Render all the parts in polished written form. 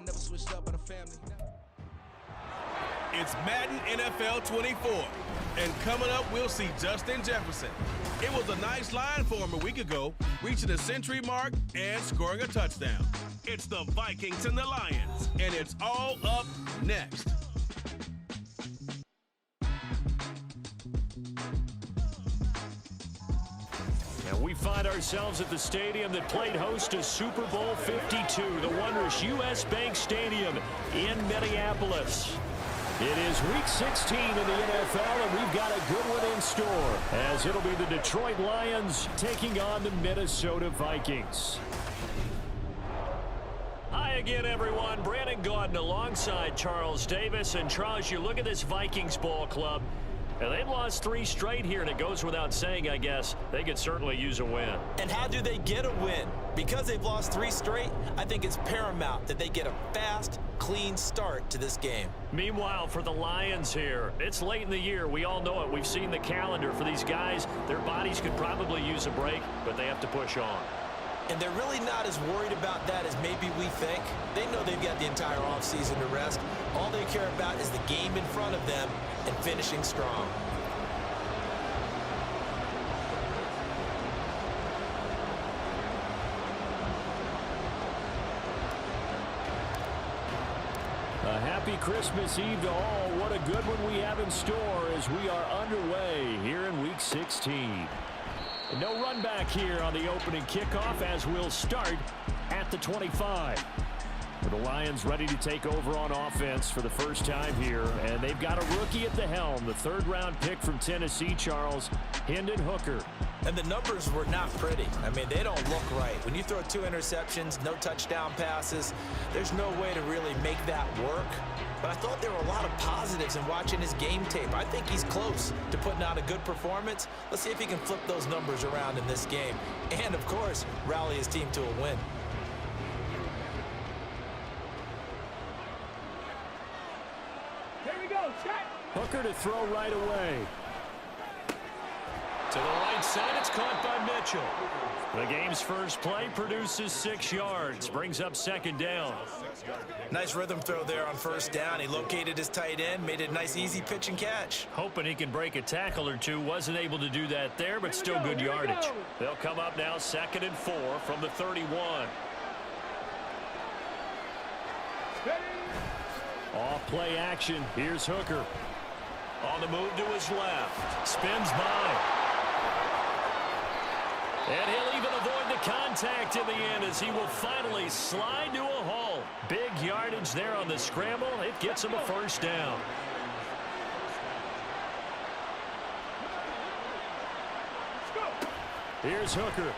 grind, never switched up, but a family. It's Madden NFL 24. And coming up, we'll see Justin Jefferson. It was a nice line for him a week ago, reaching the century mark and scoring a touchdown. It's the Vikings and the Lions, and it's all up next. And we find ourselves at the stadium that played host to Super Bowl 52, the wondrous U.S. Bank Stadium in Minneapolis. It is Week 16 in the NFL, and we've got a good one in store, as it'll be the Detroit Lions taking on the Minnesota Vikings. Hi again, everyone. Brandon Gaudin alongside Charles Davis. And Charles, you look at this Vikings ball club, and they've lost 3 straight here, and it goes without saying, I guess, they could certainly use a win. And how do they get a win? Because they've lost 3 straight, I think it's paramount that they get a fast, clean start to this game. Meanwhile, for the Lions here, it's late in the year. We all know it. We've seen the calendar for these guys. Their bodies could probably use a break, but they have to push on. And they're really not as worried about that as maybe we think. They know they've got the entire offseason to rest. All they care about is the game in front of them and finishing strong. A happy Christmas Eve to all. What a good one we have in store as we are underway here in Week 16. No run back here on the opening kickoff as we'll start at the 25. The Lions ready to take over on offense for the first time here, and they've got a rookie at the helm, the 3rd-round pick from Tennessee, Charles, Hendon Hooker. And the numbers were not pretty. I mean, they don't look right. When you throw 2 interceptions, no touchdown passes, there's no way to really make that work. But I thought there were a lot of positives in watching his game tape. I think he's close to putting out a good performance. Let's see if he can flip those numbers around in this game. And, of course, rally his team to a win. Here we go, check. Hooker to throw right away. To the right side, it's caught by Mitchell. The game's first play produces 6 yards, brings up 2nd down. Nice rhythm throw there on 1st down. He located his tight end, made it a nice easy pitch and catch. Hoping he can break a tackle or 2. Wasn't able to do that there, but still good yardage. They'll come up now 2nd and 4 from the 31. Off play action. Here's Hooker. On the move to his left. Spins by. And he'll even avoid the contact in the end as he will finally slide to a halt. Big yardage there on the scramble. It gets him a 1st down. Here's Hooker.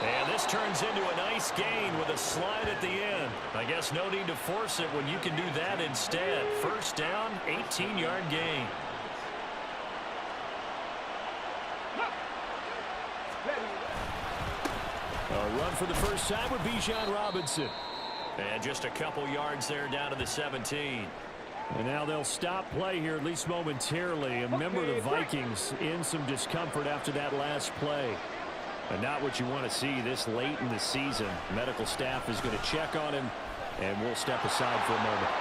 And this turns into a nice gain with a slide at the end. I guess no need to force it when you can do that instead. 1st down, 18-yard gain. A run for the first time with Bijan Robinson. And just a couple yards there down to the 17. And now they'll stop play here, at least momentarily. And remember, the Vikings in some discomfort after that last play. And not what you want to see this late in the season. Medical staff is going to check on him, and we'll step aside for a moment.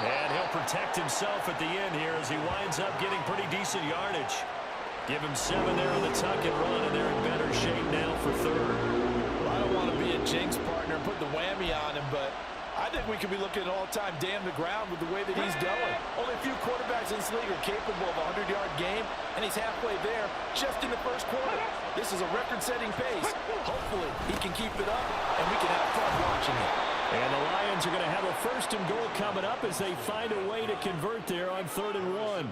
And he'll protect himself at the end here as he winds up getting pretty decent yardage. Give him 7 there on the tuck and run, and they're in better shape now for 3rd. Well, I don't want to be a jinx partner and put the whammy on him, but I think we could be looking at an all-time damn the ground with the way that he's going. Only a few quarterbacks in this league are capable of a 100-yard game, and he's halfway there just in the 1st quarter. This is a record-setting pace. Hopefully, he can keep it up, and we can have fun watching it. And the Lions are going to have a 1st and goal coming up as they find a way to convert there on 3rd and 1.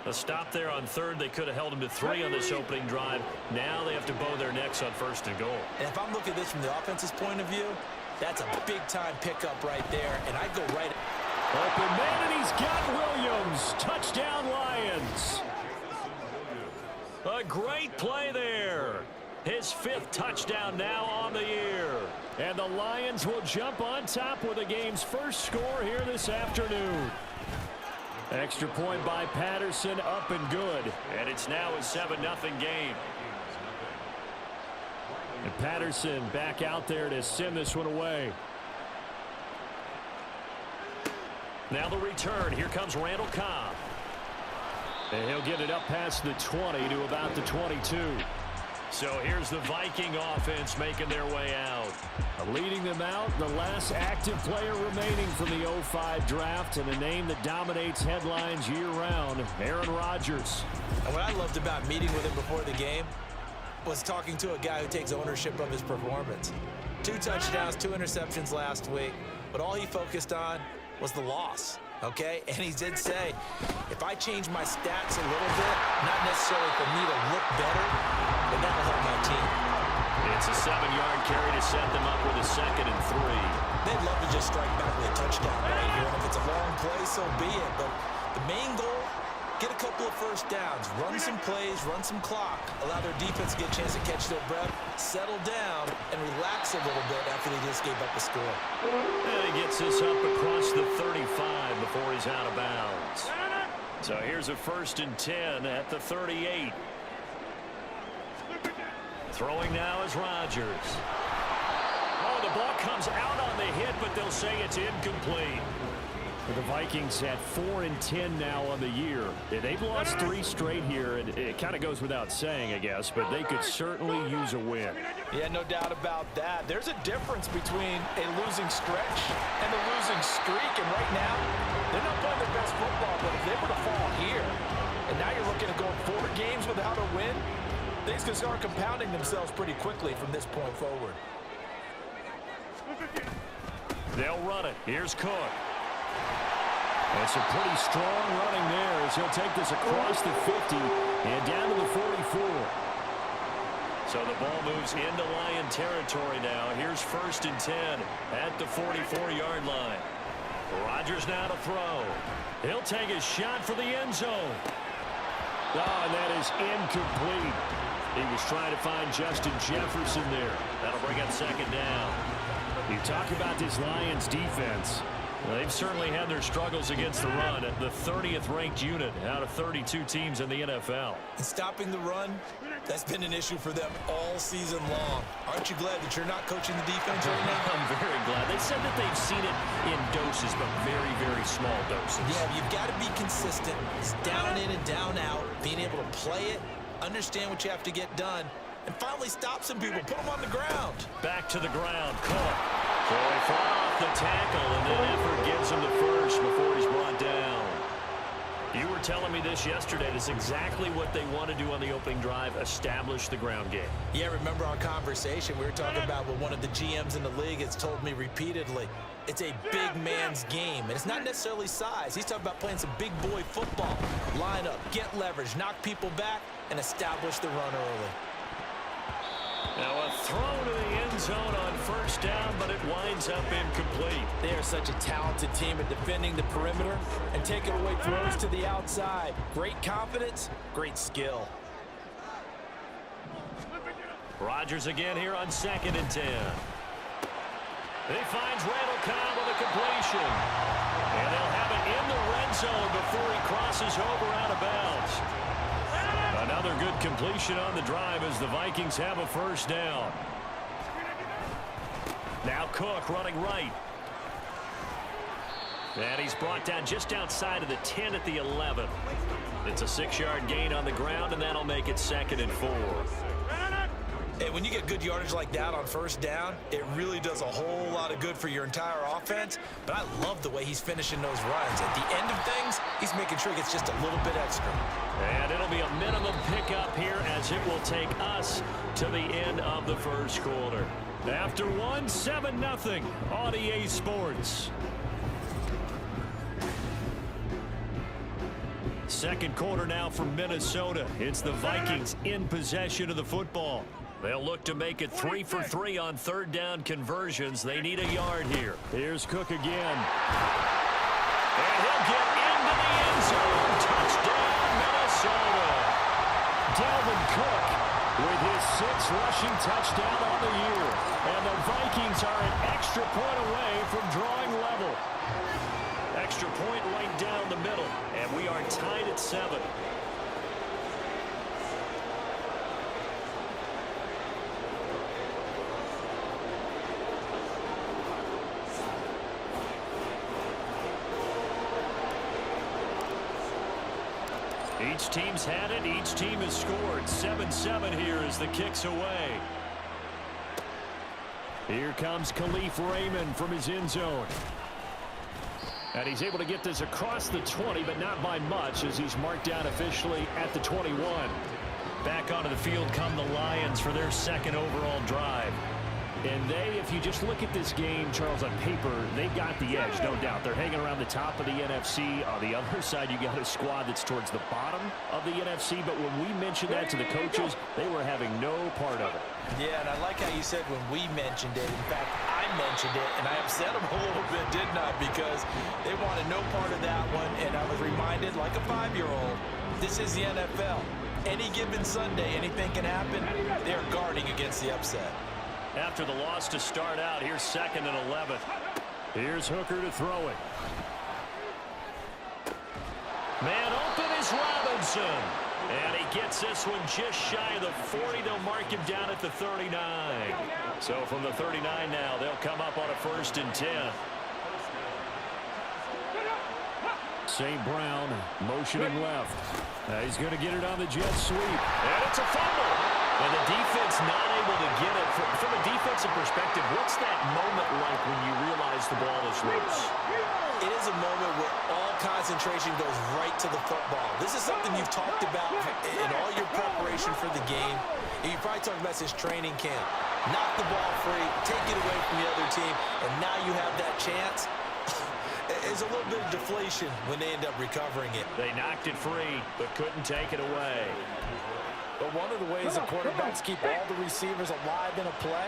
A stop there on 3rd. They could have held him to 3 on this opening drive. Now they have to bow their necks on 1st and goal. And if I'm looking at this from the offense's point of view, that's a big-time pickup right there, and I'd go right. Open man, and he's got Williams. Touchdown, Lions. A great play there. His 5th touchdown now on the year. And the Lions will jump on top with the game's first score here this afternoon. Extra point by Patterson, up and good. And it's now a 7-0 game. And Patterson back out there to send this one away. Now the return. Here comes Randall Cobb. And he'll get it up past the 20 to about the 22. So here's the Viking offense making their way out. Leading them out, the last active player remaining from the 05 draft, and a name that dominates headlines year-round, Aaron Rodgers. And what I loved about meeting with him before the game was talking to a guy who takes ownership of his performance. 2 touchdowns, 2 interceptions last week, but all he focused on was the loss, okay? And he did say, if I change my stats a little bit, not necessarily for me to look better, but that'll help my team. It's a 7-yard carry to set them up with a 2nd and 3. They'd love to just strike back with a touchdown right here, and if it's a long play, so be it. But the main goal, get a couple of first downs, run some plays, run some clock, allow their defense to get a chance to catch their breath, settle down, and relax a little bit after they just gave up a score. And he gets this up across the 35 before he's out of bounds. So here's a 1st and 10 at the 38. Throwing now is Rodgers. Oh, the ball comes out on the hit, but they'll say it's incomplete. The Vikings at 4 and 10 now on the year. They've lost 3 straight here, and it kind of goes without saying, I guess, but they could certainly use a win. Yeah, no doubt about that. There's a difference between a losing stretch and a losing streak, and right now, they're not playing their best football, but if they were to fall here, and now you're looking at going 4 games without a win, things can start compounding themselves pretty quickly from this point forward. They'll run it. Here's Cook. It's a pretty strong running there as he'll take this across the 50 and down to the 44. So the ball moves into Lion territory now. Here's 1st and 10 at the 44-yard line. Rodgers now to throw. He'll take a shot for the end zone. Oh, and that is incomplete. He was trying to find Justin Jefferson there. That'll bring up 2nd down. You talk about this Lions defense. Well, they've certainly had their struggles against the run at the 30th ranked unit out of 32 teams in the NFL. And stopping the run, that's been an issue for them all season long. Aren't you glad that you're not coaching the defense right now? I'm very glad. They said that they've seen it in doses, but very, very small doses. Yeah, you've got to be consistent. It's down in and down out, being able to play it, understand what you have to get done, and finally stop some people, put them on the ground. Back to the ground, Cook. So he fought off the tackle, and then effort gives him the first before he's brought down. You were telling me this yesterday. That's exactly what they want to do on the opening drive, establish the ground game. Yeah, remember our conversation? We were talking about what one of the GMs in the league has told me repeatedly. It's a big man's game, and it's not necessarily size. He's talking about playing some big boy football. Line up, get leverage, knock people back, and establish the run early. Now a throw to the end zone on 1st down, but it winds up incomplete. They are such a talented team at defending the perimeter and taking away throws to the outside. Great confidence, great skill. Rodgers again here on 2nd and 10. He finds Randall Cobb with a completion. And they'll have it in the red zone before he crosses over out of bounds. Another good completion on the drive as the Vikings have a 1st down. Now Cook running right. And he's brought down just outside of the 10 at the 11. It's a 6-yard gain on the ground, and that'll make it 2nd and 4. Hey, when you get good yardage like that on 1st down, it really does a whole lot of good for your entire offense. But I love the way he's finishing those runs. At the end of things, he's making sure he gets just a little bit extra. And it'll be a minimum pickup here as it will take us to the end of the 1st quarter. After 1, 7-0 on EA Sports. 2nd quarter now from Minnesota. It's the Vikings in possession of the football. They'll look to make it 3 for 3 on 3rd down conversions. They need a yard here. Here's Cook again. And he'll get into the end zone. Touchdown, Minnesota. Dalvin Cook with his 6th rushing touchdown on the year. And the Vikings are an extra point away from drawing level. Extra point right down the middle. And we are tied at 7. Each team's had it. Each team has scored. 7-7 here as the kick's away. Here comes Khalif Raymond from his end zone. And he's able to get this across the 20, but not by much as he's marked down officially at the 21. Back onto the field come the Lions for their second overall drive. And they, if you just look at this game, Charles, on paper, they've got the edge, no doubt. They're hanging around the top of the NFC. On the other side, you got a squad that's towards the bottom of the NFC. But when we mentioned that to the coaches, they were having no part of it. Yeah, and I like how you said when we mentioned it. In fact, I mentioned it, and I upset them a little bit, didn't I? Because they wanted no part of that one, and I was reminded, like a 5-year-old, this is the NFL. Any given Sunday, anything can happen. They're guarding against the upset. After the loss to start out, here's 2nd and 11. Here's Hooker to throw it. Man open is Robinson. And he gets this one just shy of the 40. They'll mark him down at the 39. So from the 39 now, they'll come up on a 1st and 10. St. Brown motioning left. He's going to get it on the jet sweep. And it's a fumble. And the defense not able to get it. From a defensive perspective, what's that moment like when you realize the ball is loose? It is a moment where all concentration goes right to the football. This is something you've talked about in all your preparation for the game. And you probably talked about this training camp. Knock the ball free, take it away from the other team, and now you have that chance. There's a little bit of deflation when they end up recovering it. They knocked it free, but couldn't take it away. But one of the ways the quarterbacks keep all the receivers alive in a play,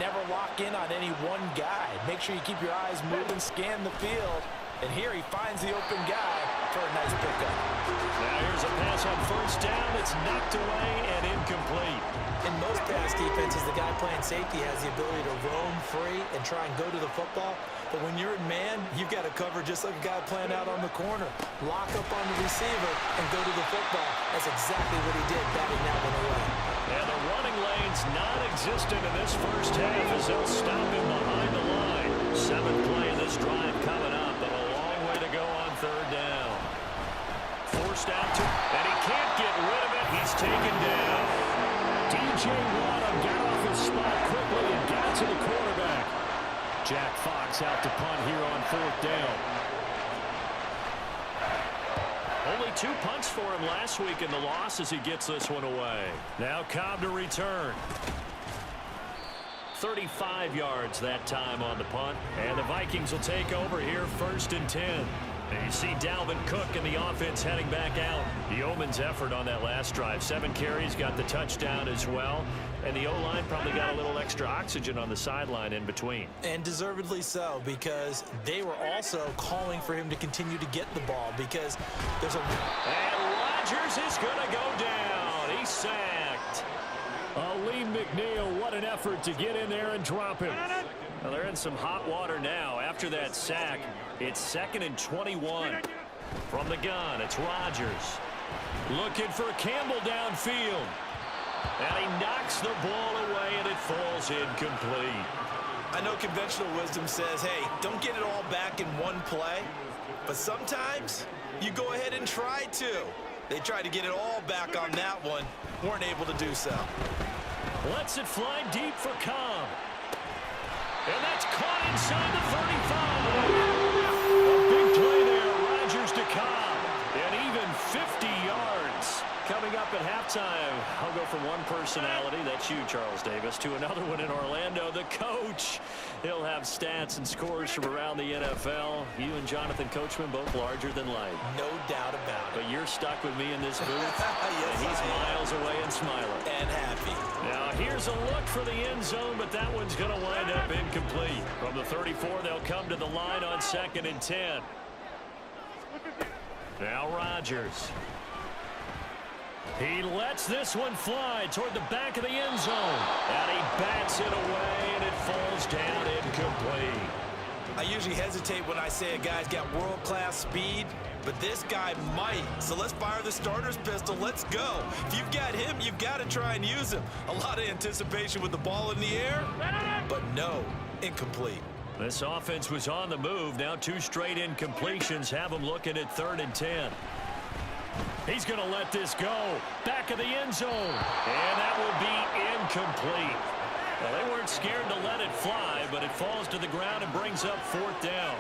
never lock in on any one guy. Make sure you keep your eyes moving, scan the field. And here he finds the open guy for a nice pickup. Now here's a pass on 1st down. It's knocked away and incomplete. In most pass defenses, the guy playing safety has the ability to roam free and try and go to the football. But when you're in man, you've got to cover just like a guy playing out on the corner. Lock up on the receiver and go to the football. That's exactly what he did, batting that one away. And the running lane's non-existent in this first half as they'll stop him behind the line. 7th play of this drive coming up, but a long way to go on 3rd down. Forced out to, and he can't get rid of it. He's taken down. DJ Watt got off his spot quickly and got to the quarterback. Jack Fox out to punt here on 4th down. Only 2 punts for him last week in the loss as he gets this one away. Now Cobb to return. 35 yards that time on the punt. And the Vikings will take over here 1st and 10. And you see Dalvin Cook and the offense heading back out. Yeoman's effort on that last drive. 7 carries, got the touchdown as well. And the O-line probably got a little extra oxygen on the sideline in between. And deservedly so, because they were also calling for him to continue to get the ball because there's a... And Rodgers is going to go down. He's sacked. Lee McNeil, what an effort to get in there and drop him. Well, they're in some hot water now. After that sack, it's 2nd and 21. From the gun, it's Rodgers. Looking for Campbell downfield. And he knocks the ball away, and it falls incomplete. I know conventional wisdom says, hey, don't get it all back in one play. But sometimes you go ahead and try to. They tried to get it all back on that one. Weren't able to do so. Lets it fly deep for Cobb. And that's caught inside the 35. A big play there, Rodgers to Cobb. And even 50 yards. Coming up at halftime, I'll go from one personality, that's you, Charles Davis, to another one in Orlando, the coach. He'll have stats and scores from around the NFL. You and Jonathan Coachman both larger than life. No doubt about it. But you're stuck with me in this booth, yes, and he's miles away and smiling. And happy. Now, here's a look for the end zone, but that one's going to wind up incomplete. From the 34, they'll come to the line on 2nd and 10. Now Rodgers. He lets this one fly toward the back of the end zone. And he bats it away, and it falls down incomplete. I usually hesitate when I say a guy's got world-class speed, but this guy might. So let's fire the starter's pistol. Let's go. If you've got him, you've got to try and use him. A lot of anticipation with the ball in the air, but no, incomplete. This offense was on the move. Now 2 straight incompletions have them looking at 3rd and 10. He's going to let this go. Back of the end zone. And that will be incomplete. Well, they weren't scared to let it fly, but it falls to the ground and brings up 4th down.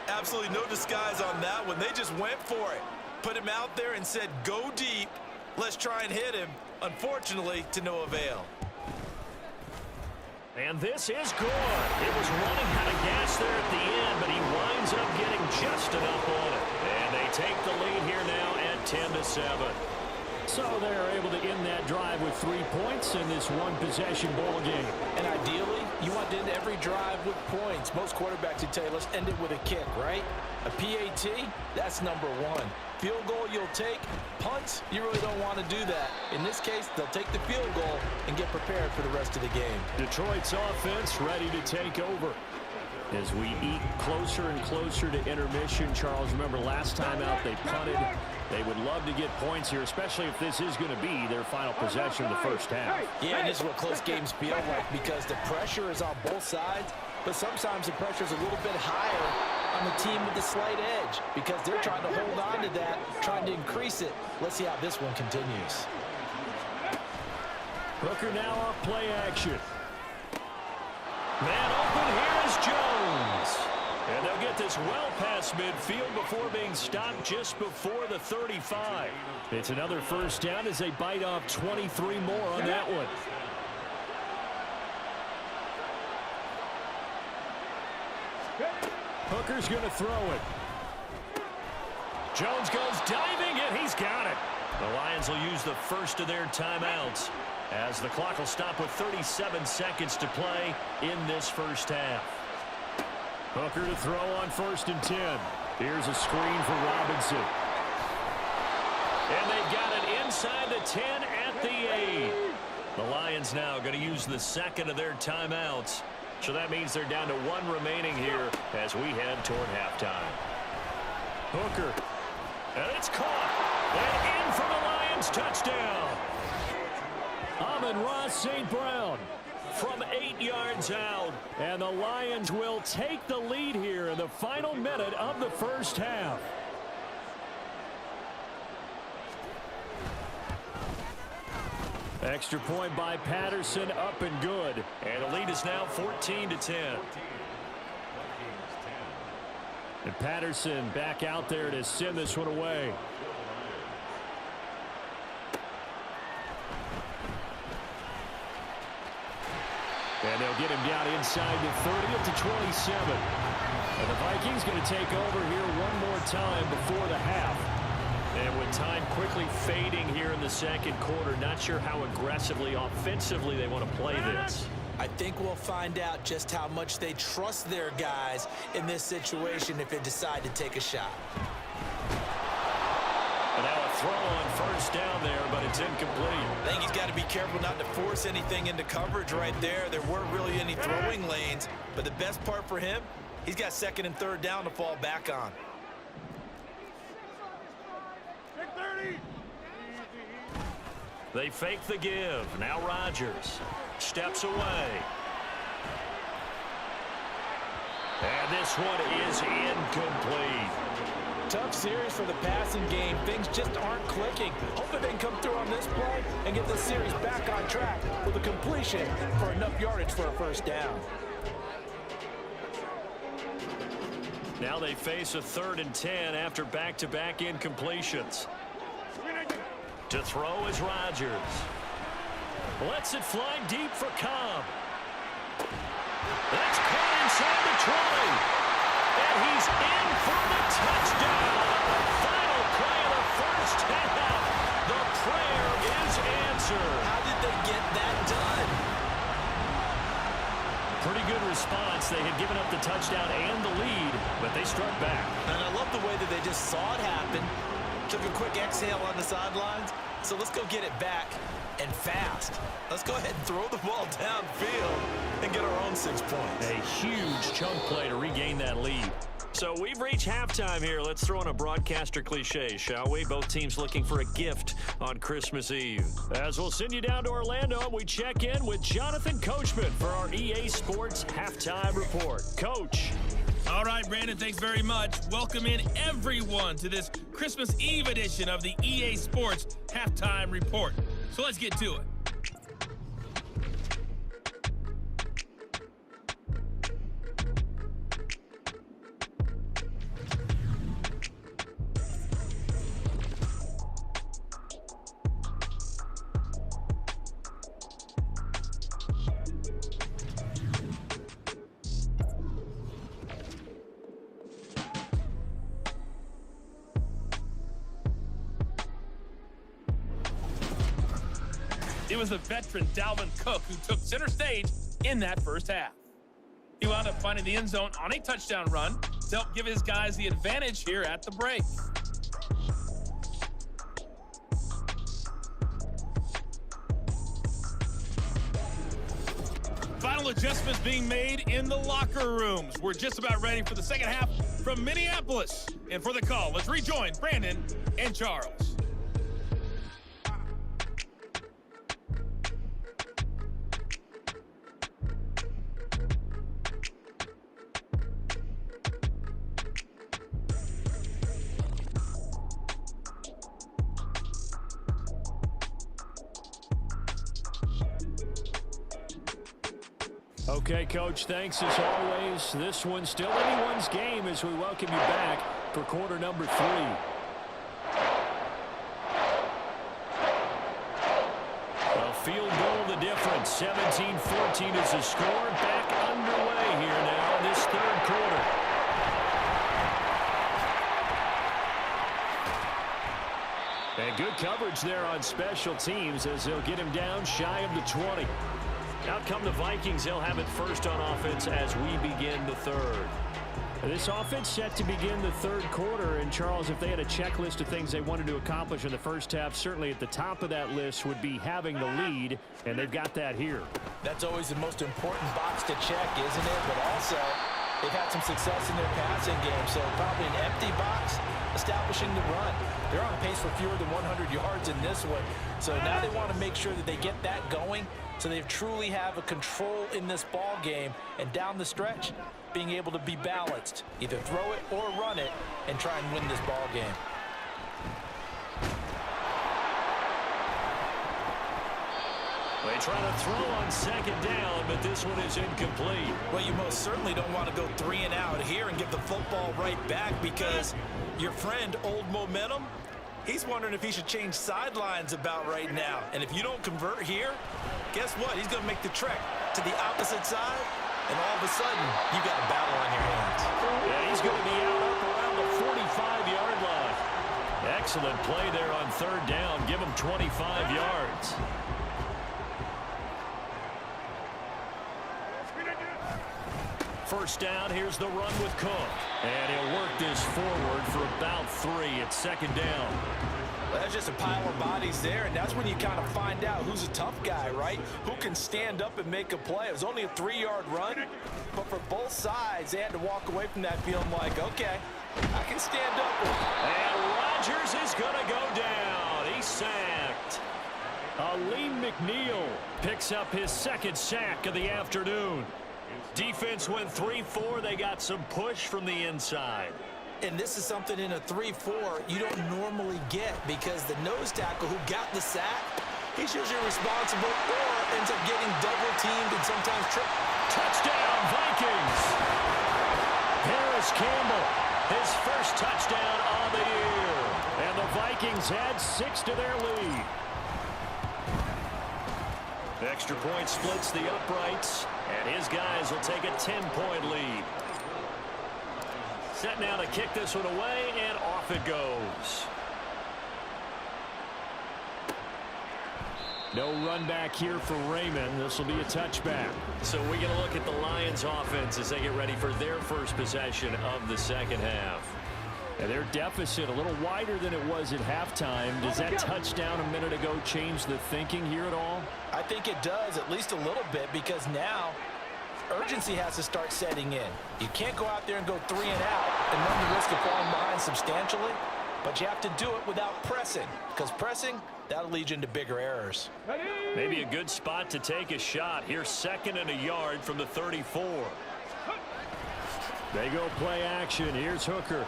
Absolutely no disguise on that one. They just went for it. Put him out there and said, go deep. Let's try and hit him. Unfortunately, to no avail. And this is good. It was running out of gas there at the end, but he winds up getting just enough on it. And they take the lead here now at 10-7. So they're able to end that drive with 3 points in this one-possession ball game. And ideally, you want to end every drive with points. Most quarterbacks would tell you, let's end it with a kick, right? A PAT, that's number 1. Field goal you'll take. Punts, you really don't want to do that. In this case, they'll take the field goal and get prepared for the rest of the game. Detroit's offense ready to take over. As we eat closer and closer to intermission, Charles, remember last time out they punted. They would love to get points here, especially if this is going to be their final possession of the first half. Yeah, and this is what close games feel like because the pressure is on both sides, but sometimes the pressure is a little bit higher on the team with the slight edge because they're trying to hold on to that, trying to increase it. Let's see how this one continues. Hooker now off play action. Man open, here is Jones. And they'll get this well past midfield before being stopped just before the 35. It's another first down as they bite off 23 more on that one. Hooker's going to throw it. Jones goes diving, and he's got it. The Lions will use the first of their timeouts as the clock will stop with 37 seconds to play in this first half. Hooker to throw on 1st and 10. Here's a screen for Robinson. And they've got it inside the 10 at the 8. The Lions now going to use the second of their timeouts. So that means they're down to 1 remaining here as we head toward halftime. Hooker. And it's caught. And in for the Lions touchdown. Amon-Ra St. Brown from 8 yards out. And the Lions will take the lead here in the final minute of the first half. Extra point by Patterson, up and good. And the lead is now 14-10. And Patterson back out there to send this one away. And they'll get him down inside the 30 up to 27. And the Vikings going to take over here one more time before the half. And with time quickly fading here in the second quarter, not sure how aggressively, offensively they want to play this. I think we'll find out just how much they trust their guys in this situation if they decide to take a shot. And now a throw on first down there, but it's incomplete. I think he's got to be careful not to force anything into coverage right there. There weren't really any throwing lanes, but the best part for him, he's got 2nd and 3rd down to fall back on. They fake the give. Now Rodgers steps away. And this one is incomplete. Tough series for the passing game. Things just aren't clicking. Hoping they can come through on this play and get this series back on track with a completion for enough yardage for a first down. Now they face a 3rd and 10 after back-to-back incompletions. To throw is Rodgers. Lets it fly deep for Cobb. That's caught inside the 20. And he's in for the touchdown. Final play of the first half. The prayer is answered. How did they get that done? Pretty good response. They had given up the touchdown and the lead, but they struck back. And I love the way that they just saw it happen. Took a quick exhale on the sidelines. So let's go get it back and fast. Let's go ahead and throw the ball downfield and get our own 6 points. A huge chunk play to regain that lead. So we've reached halftime here. Let's throw in a broadcaster cliche, shall we? Both teams looking for a gift on Christmas Eve. As we'll send you down to Orlando, we check in with Jonathan Coachman for our EA Sports Halftime Report. Coach. All right, Brandon, thanks very much. Welcome in everyone to this Christmas Eve edition of the EA Sports Halftime Report. So let's get to it. It was the veteran Dalvin Cook who took center stage in that first half. He wound up finding the end zone on a touchdown run to help give his guys the advantage here at the break. Final adjustments being made in the locker rooms. We're just about ready for the second half from Minneapolis. And for the call, let's rejoin Brandon and Charles. Okay, Coach, thanks as always. This one's still anyone's game as we welcome you back for quarter number 3. A field goal the difference. 17-14 is the score. Back underway here now in this third quarter. And good coverage there on special teams as they'll get him down shy of the 20. Out come the Vikings. They'll have it first on offense as we begin the third. This offense set to begin the third quarter. And, Charles, if they had a checklist of things they wanted to accomplish in the first half, certainly at the top of that list would be having the lead, and they've got that here. That's always the most important box to check, isn't it? But also, they've had some success in their passing game, so probably an empty box establishing the run. They're on pace for fewer than 100 yards in this one. So now they want to make sure that they get that going so they truly have a control in this ball game, and down the stretch, being able to be balanced. Either throw it or run it and try and win this ball game. They try to throw on second down, but this one is incomplete. Well, you most certainly don't want to go 3 and out here and give the football right back, because your friend, Old Momentum, he's wondering if he should change sidelines about right now. And if you don't convert here, guess what? He's going to make the trek to the opposite side, and all of a sudden, you got a battle on your hands. Yeah, he's going to be out up around the 45-yard line. Excellent play there on third down. Give him 25 yards. First down, here's the run with Cook. And he'll work this forward for about 3 at second down. Well, that's just a pile of bodies there, and that's when you kind of find out who's a tough guy, right? Who can stand up and make a play. It was only a 3-yard run, but for both sides, they had to walk away from that feeling like, okay, I can stand up. And Rodgers is going to go down. He's sacked. Aleem McNeil picks up his second sack of the afternoon. Defense went 3-4. They got some push from the inside. And this is something in a 3-4 you don't normally get, because the nose tackle who got the sack, he's usually responsible or ends up getting double-teamed and sometimes tripped. Touchdown, Vikings! Paris Campbell, his first touchdown of the year. And the Vikings add 6 to their lead. The extra point splits the uprights, and his guys will take a 10-point lead. Set now to kick this one away, and off it goes. No run back here for Raymond. This will be a touchback. So we're going to look at the Lions offense as they get ready for their first possession of the second half. And their deficit a little wider than it was at halftime. Does that touchdown a minute ago change the thinking here at all? I think it does, at least a little bit, because now urgency has to start setting in. You can't go out there and go 3 and out and run the risk of falling behind substantially, but you have to do it without pressing, because pressing, that'll lead you into bigger errors. Maybe a good spot to take a shot. Here's 2nd and a yard from the 34. They go play action. Here's Hooker.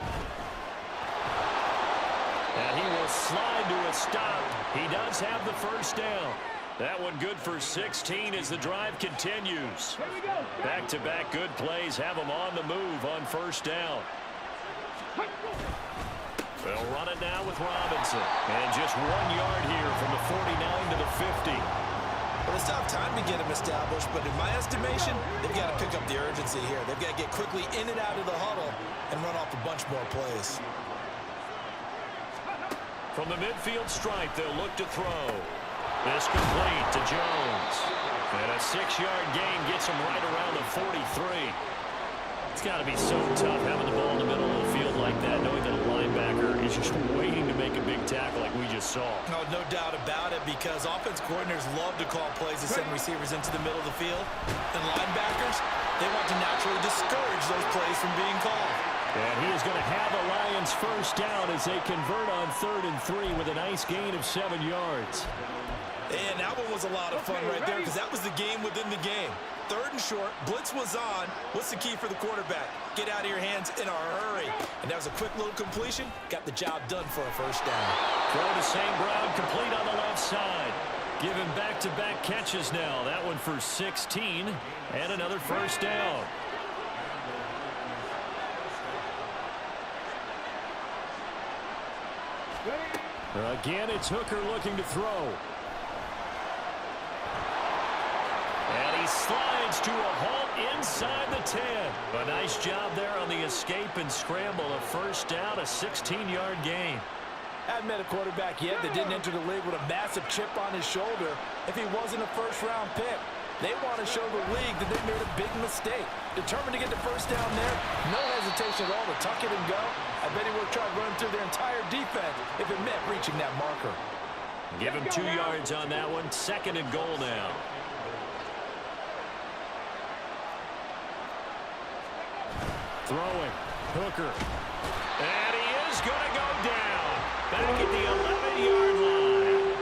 And he will slide to a stop. He does have the first down. That one good for 16 as the drive continues. Back-to-back good plays have them on the move on first down. They'll run it now with Robinson. And just 1 yard here from the 49 to the 50. Well, they still have time to get him established, but in my estimation, they've got to pick up the urgency here. They've got to get quickly in and out of the huddle and run off a bunch more plays. From the midfield stripe, they'll look to throw. This complete to Jones. And a 6-yard gain gets him right around the 43. It's got to be so tough having the ball in the middle of the field like that, knowing that a linebacker is just waiting to make a big tackle like we just saw. Oh, no doubt about it, because offense coordinators love to call plays to send receivers into the middle of the field. And linebackers, they want to naturally discourage those plays from being called. And he is going to have the Lions first down as they convert on 3rd and 3 with a nice gain of 7 yards. And that one was a lot of fun right there, because that was the game within the game. 3rd and short, blitz was on. What's the key for the quarterback? Get out of your hands in a hurry. And that was a quick little completion. Got the job done for a first down. Throw to St. Brown, complete on the left side. Give him back-to-back catches now. That one for 16 and another first down. Again, it's Hooker looking to throw. And he slides to a halt inside the 10. A nice job there on the escape and scramble. A first down, a 16-yard gain. Haven't met a quarterback yet that didn't enter the league with a massive chip on his shoulder if he wasn't a first-round pick. They want to show the league that they made a big mistake. Determined to get the first down there, no hesitation at all to tuck it and go. I bet he would have tried running through their entire defense if it meant reaching that marker. Give him 2 yards on that one. 2nd and goal now. Throwing. Hooker. And he is going to go down. Back at the 11-yard line.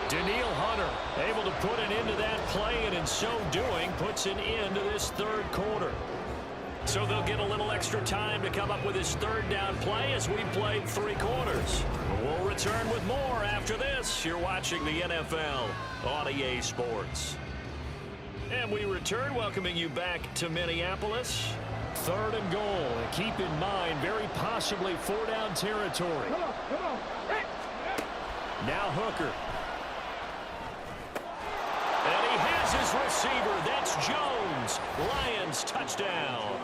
Daniil Hunter able to put an end to that play, and in so doing puts an end to this 3rd quarter. So they'll get a little extra time to come up with his 3rd down play as we played 3 quarters. We'll return with more after this. You're watching the NFL on EA Sports. And we return, welcoming you back to Minneapolis. 3rd and goal. And keep in mind, very possibly 4-down territory. Now Hooker. And he has his receiver. That's Jones. Lions touchdown.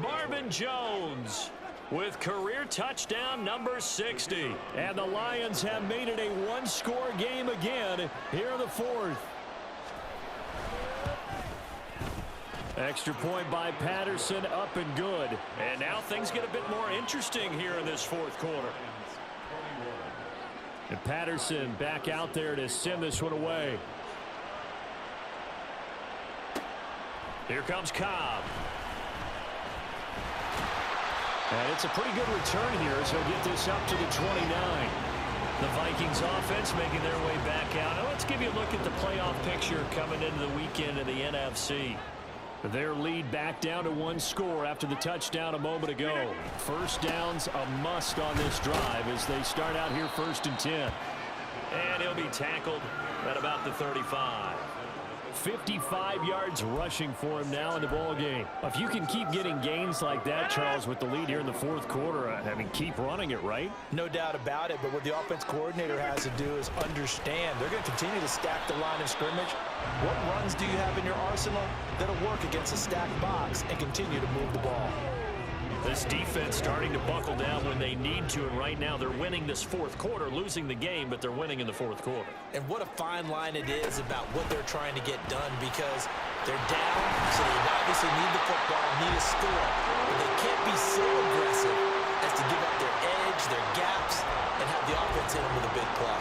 Marvin Jones with career touchdown number 60. And the Lions have made it a 1-score game again here in the 4th. Extra point by Patterson, up and good. And now things get a bit more interesting here in this 4th quarter. And Patterson back out there to send this one away. Here comes Cobb. And it's a pretty good return here as he'll get this up to the 29. The Vikings offense making their way back out. Now let's give you a look at the playoff picture coming into the weekend of the NFC. Their lead back down to 1 score after the touchdown a moment ago. First down's a must on this drive as they start out here 1st and 10. And he'll be tackled at about the 35. 55 yards rushing for him now in the ball game. If you can keep getting gains like that, Charles, with the lead here in the 4th quarter, I mean, keep running it, right? No doubt about it, but what the offense coordinator has to do is understand they're going to continue to stack the line of scrimmage. What runs do you have in your arsenal that'll work against a stacked box and continue to move the ball? This defense starting to buckle down when they need to, and right now they're winning this 4th quarter, losing the game, but they're winning in the 4th quarter. And what a fine line it is about what they're trying to get done, because they're down, so they obviously need the football, need a score, but they can't be so aggressive as to give up their edge, their gaps, and have the offense hit them with a big play.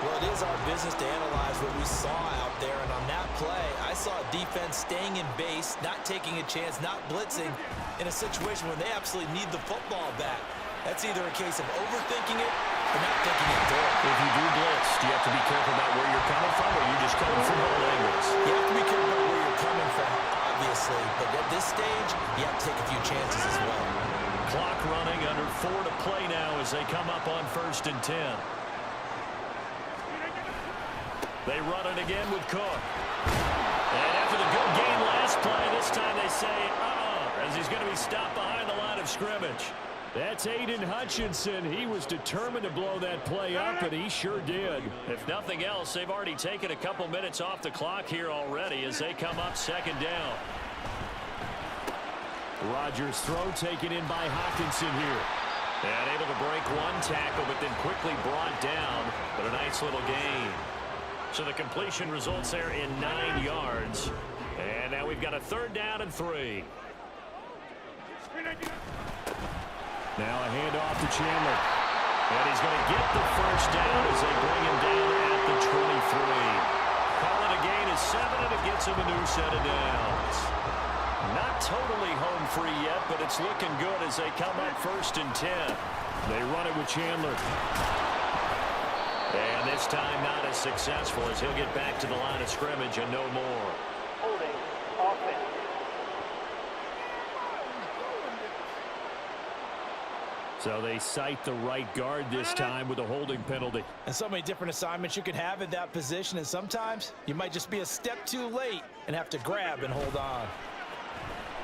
Well, it is our business to analyze what we saw out there, and on that play, I saw a defense staying in base, not taking a chance, not blitzing, in a situation where they absolutely need the football back. That's either a case of overthinking it or not thinking it through. If you do blitz, do you have to be careful about where you're coming from, or are you just coming from all angles? You have to be careful about where you're coming from, obviously, but this as they come up on 1st and 10. They run it again with Cook. And after the good game last play, this time they say, as he's going to be stopped behind the line of scrimmage. That's Aiden Hutchinson. He was determined to blow that play up, and he sure did. If nothing else, they've already taken a couple minutes off the clock here already as they come up 2nd down. Rodgers' throw taken in by Hawkinson here. And able to break one tackle, but then quickly brought down. But a nice little gain. So the completion results there in 9 yards. And now we've got a 3rd down and 3. Now a handoff to Chandler. And he's going to get the 1st down as they bring him down at the 23. Call it a gain of 7, and it gets him a new set of downs. Not totally home free yet, but it's looking good as they come up 1st and 10. They run it with Chandler. And this time not as successful as he'll get back to the line of scrimmage and no more. Holding offense. So they cite the right guard this time with a holding penalty. And so many different assignments you can have at that position, and sometimes you might just be a step too late and have to grab and hold on.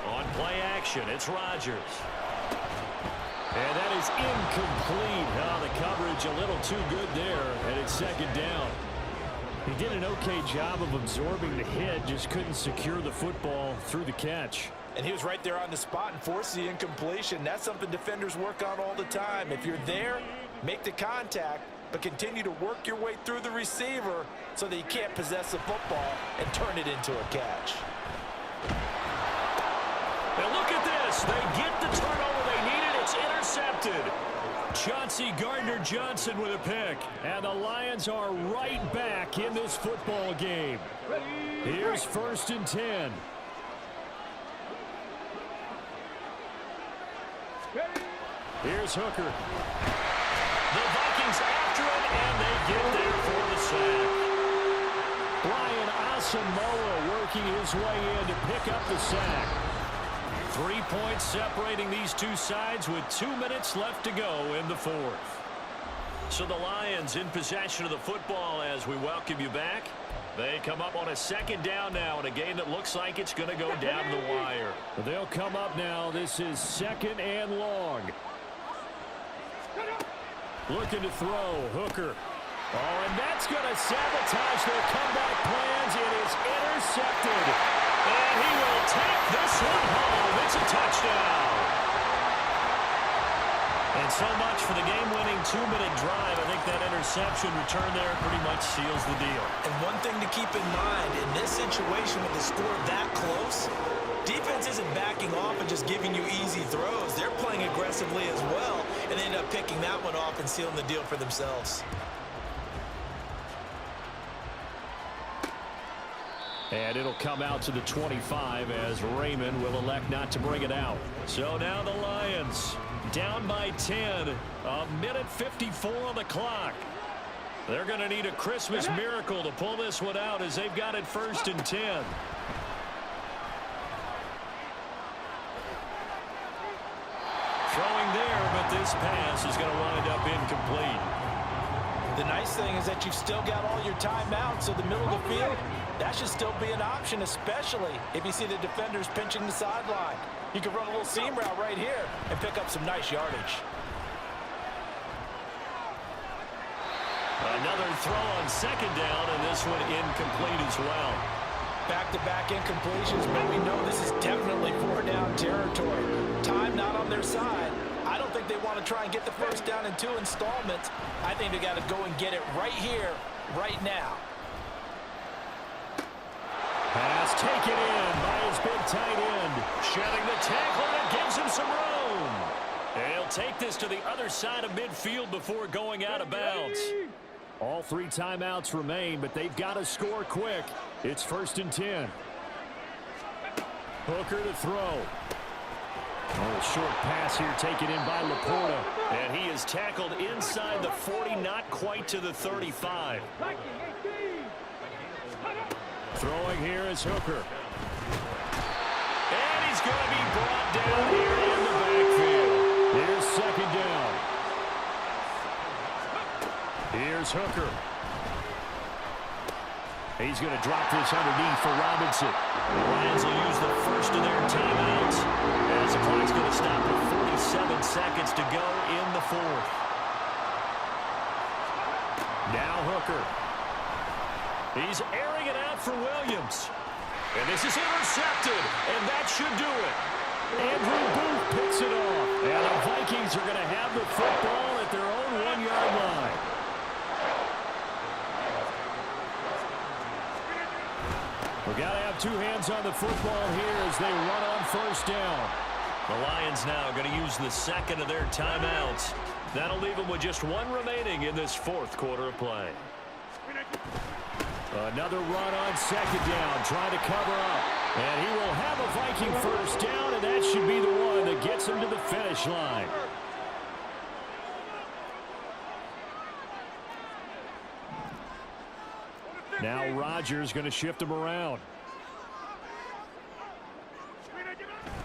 On play action, it's Rodgers. And that is incomplete. The coverage a little too good there, and it's 2nd down. He did an okay job of absorbing the hit, just couldn't secure the football through the catch. And he was right there on the spot and forced the incompletion. That's something defenders work on all the time. If you're there, make the contact, but continue to work your way through the receiver so that you can't possess the football and turn it into a catch. And look at this. They get the turnover they needed. It's intercepted. Chauncey Gardner-Johnson with a pick. And the Lions are right back in this football game. Here's 1st and 10. Here's Hooker. The Vikings after it, and they get there for the sack. Brian Asamoah working his way in to pick up the sack. 3 points separating these two sides with 2 minutes left to go in the 4th. So the Lions in possession of the football as we welcome you back. They come up on a 2nd down now in a game that looks like it's going to go down the wire. They'll come up now. This is 2nd and long. Looking to throw. Hooker. Oh, and that's going to sabotage their comeback plans. It is intercepted. And he will take this one home. It's a touchdown. And so much for the game-winning 2-minute drive. I think that interception return there pretty much seals the deal. And one thing to keep in mind, in this situation with the score that close, defense isn't backing off and just giving you easy throws. They're playing aggressively as well, and they end up picking that one off and sealing the deal for themselves. And it'll come out to the 25 as Raymond will elect not to bring it out. So now the Lions down by 10. A minute 54 on the clock. They're going to need a Christmas miracle to pull this one out as they've got it 1st and 10. Throwing there, but this pass is going to wind up incomplete. The nice thing is that you've still got all your timeouts, so the middle of the field, that should still be an option, especially if you see the defenders pinching the sideline. You can run a little seam route right here and pick up some nice yardage. Another throw on 2nd down, and this one incomplete as well. Back-to-back incompletions, but we know this is definitely 4-down territory. Time not on their side. I don't think they want to try and get the 1st down in 2 installments. I think they got to go and get it right here, right now. Pass taken in by his big tight end. Shedding the tackle, and it gives him some room. And he'll take this to the other side of midfield before going out of bounds. All 3 timeouts remain, but they've got to score quick. It's 1st and 10. Hooker to throw. Oh, short pass here taken in by Laporta. And he is tackled inside the 40, not quite to the 35. Throwing here is Hooker. And he's going to be brought down here in the backfield. Here's 2nd down. Here's Hooker. He's going to drop this underneath for Robinson. The Lions will use the first of their timeouts as the clock's going to stop with 47 seconds to go in the fourth. Now Hooker. He's airing it out for Williams. And this is intercepted, and that should do it. Andrew Booth picks it off. And the Vikings are going to have the football at their own 1-yard line. We've got to have two hands on the football here as they run on first down. The Lions now going to use the second of their timeouts. That'll leave them with just one remaining in this fourth quarter of play. Another run on second down, trying to cover up. And he will have a Viking first down, and that should be the one that gets him to the finish line. Now Rodgers going to shift him around.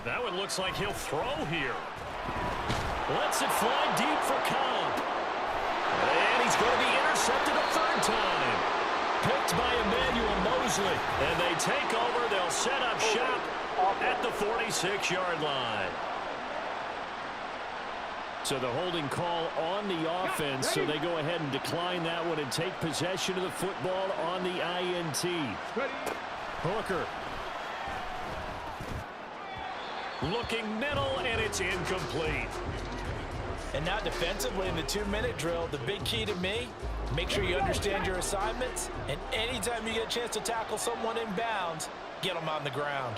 That one looks like he'll throw here. Lets it fly deep for Cobb. And he's going to be intercepted a third time. Picked by Emmanuel Mosley. And they take over. They'll set up shop at the 46-yard line. So the holding call on the offense, so they go ahead and decline that one and take possession of the football on the INT. Hooker. Looking middle, and it's incomplete. And now defensively in the 2-minute drill, the big key to me, make sure you understand your assignments, and anytime you get a chance to tackle someone in bounds, get them on the ground.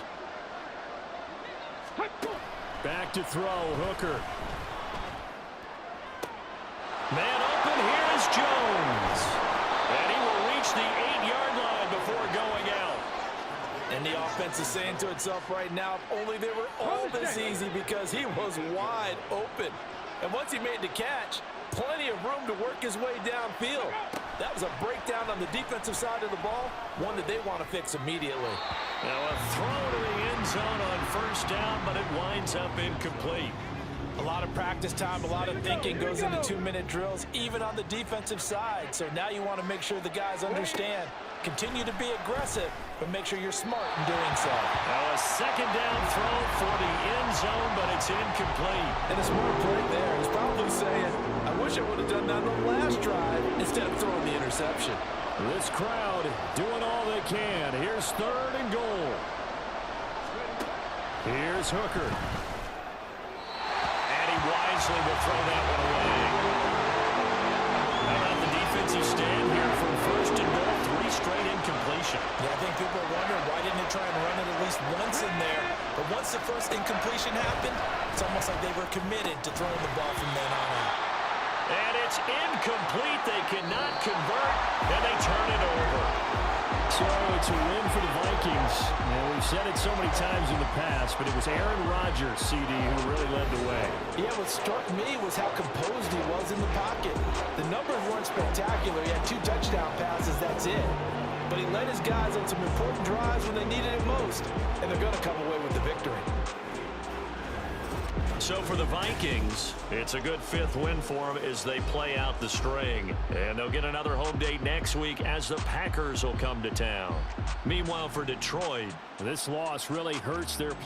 Back to throw, Hooker. Man open, here is Jones. And he will reach the 8-yard line before going out. And the offense is saying to itself right now, if only they were all this easy, because he was wide open. And once he made the catch, plenty of room to work his way downfield. That was a breakdown on the defensive side of the ball, one that they want to fix immediately. Now a throw to the end zone on first down, but it winds up incomplete. A lot of practice time, a lot of thinking goes into 2-minute drills, even on the defensive side. So now you want to make sure the guys understand. Continue to be aggressive, but make sure you're smart in doing so. Now a second down throw for the end zone, but it's incomplete. And a smart play there. He's probably saying, I wish I would have done that on the last drive instead of throwing the interception. This crowd doing all they can. Here's third and goal. Here's Hooker. Wisely will throw that one away. How about the defensive stand here from first and goal? 3 straight incompletion. Yeah, I think people are wondering why didn't they try and run it at least once in there. But once the first incompletion happened, it's almost like they were committed to throwing the ball from then on out. And it's incomplete. They cannot convert, and they turn it over. So it's a win for the Vikings. And we've said it so many times in the past, but it was Aaron Rodgers, CD, who really led the way. Yeah, what struck me was how composed he was in the pocket. The numbers weren't spectacular. He had 2 touchdown passes, that's it. But he led his guys on some important drives when they needed it most. And they're going to come away with the victory. So for the Vikings, it's a good 5th win for them as they play out the string. And they'll get another home date next week as the Packers will come to town. Meanwhile, for Detroit, this loss really hurts their play.